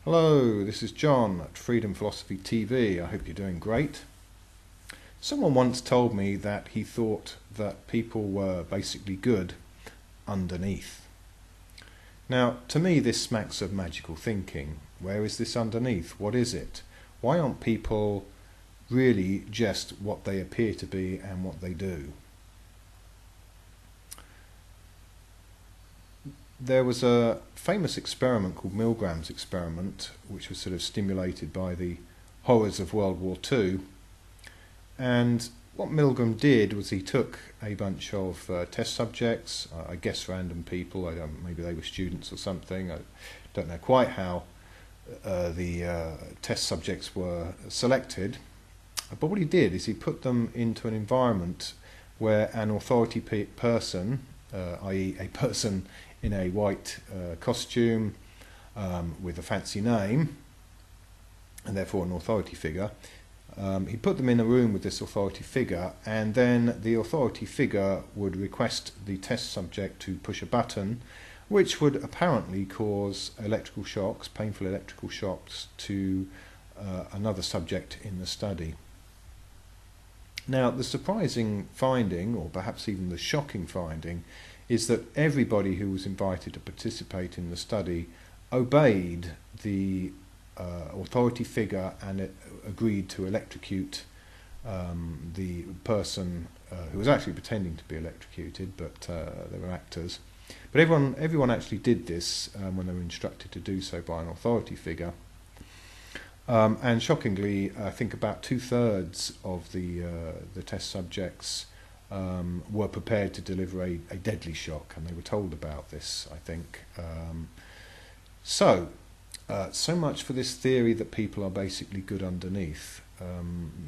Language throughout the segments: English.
Hello, this is John at Freedom Philosophy TV. I hope you're doing great. Someone once told me that he thought that people were basically good underneath. Now, to me this smacks of magical thinking. Where is this underneath? What is it? Why aren't people really just what they appear to be and what they do? There was a famous experiment called Milgram's Experiment, which was sort of stimulated by the horrors of World War II. And what Milgram did was he took a bunch of test subjects, I guess random people, maybe they were students or something, I don't know quite how the test subjects were selected. But what he did is he put them into an environment where an authority person, i.e. a person in a white costume with a fancy name, and therefore an authority figure. He put them in a room with this authority figure, and then the authority figure would request the test subject to push a button, which would apparently cause electrical shocks, painful electrical shocks, to another subject in the study. Now, the surprising finding, or perhaps even the shocking finding, is that everybody who was invited to participate in the study obeyed the authority figure and agreed to electrocute the person who was actually pretending to be electrocuted, but they were actors. But everyone actually did this when they were instructed to do so by an authority figure. And shockingly, I think about 2/3 of the test subjects were prepared to deliver a deadly shock, and they were told about this, I think. So much for this theory that people are basically good underneath.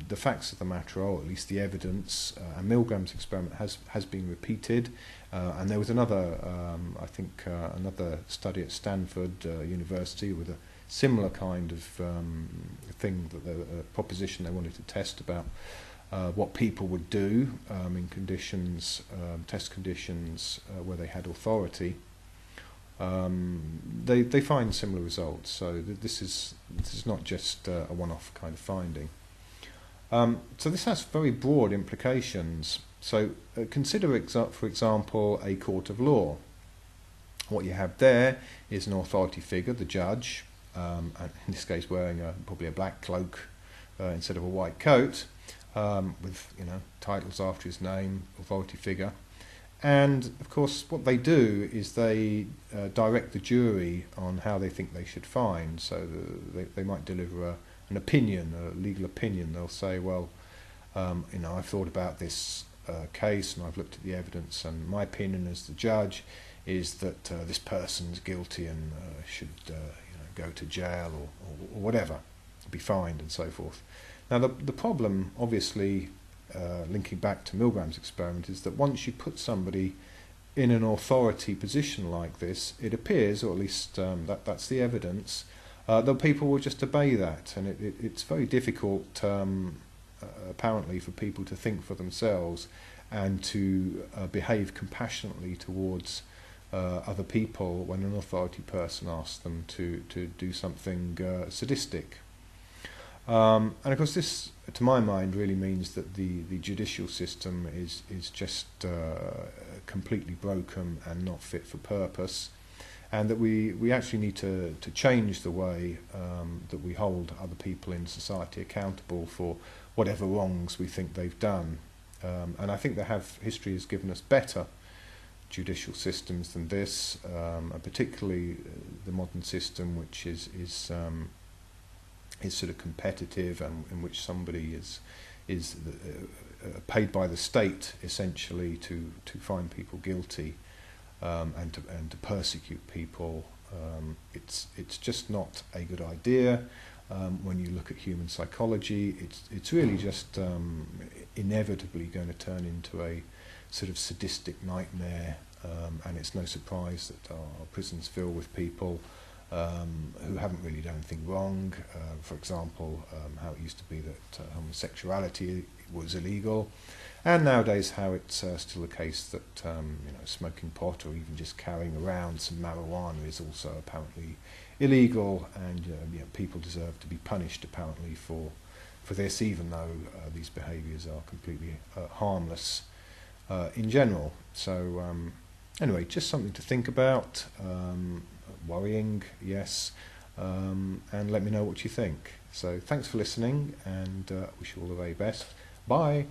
The facts of the matter are, or at least the evidence, and Milgram's experiment has been repeated, and there was another, I think, another study at Stanford University with a similar kind of thing, that the proposition they wanted to test about what people would do in conditions, test conditions where they had authority. They find similar results. So this is not just a one-off kind of finding. So this has very broad implications. So consider, for example, a court of law. What you have there is an authority figure, the judge, and in this case wearing probably a black cloak instead of a white coat, with titles after his name, authority figure. And of course what they do is they direct the jury on how they think they should find. So they might deliver an opinion, a legal opinion. They'll say, well, I've thought about this case and I've looked at the evidence, and my opinion as the judge is that this person's guilty and should go to jail or whatever, be fined and so forth. Now the problem, obviously, linking back to Milgram's experiment, is that once you put somebody in an authority position like this, it appears, or at least that's the evidence, that people will just obey that, and it's very difficult apparently for people to think for themselves and to behave compassionately towards other people when an authority person asks them to do something sadistic. And of course this, to my mind, really means that the judicial system is just completely broken and not fit for purpose, and that we actually need to change the way that we hold other people in society accountable for whatever wrongs we think they've done. And I think history has given us better judicial systems than this, and particularly the modern system, which is sort of competitive, and in which somebody is paid by the state essentially to find people guilty and to persecute people. It's just not a good idea. When you look at human psychology, it's really just inevitably going to turn into a sort of sadistic nightmare, and it's no surprise that our prisons fill with people who haven't really done anything wrong. For example, how it used to be that homosexuality was illegal, and nowadays how it's still the case that smoking pot or even just carrying around some marijuana is also apparently illegal, and people deserve to be punished apparently for this, even though these behaviours are completely harmless in general. So anyway, just something to think about. Worrying, yes, and let me know what you think. So thanks for listening, and wish you all the very best. Bye.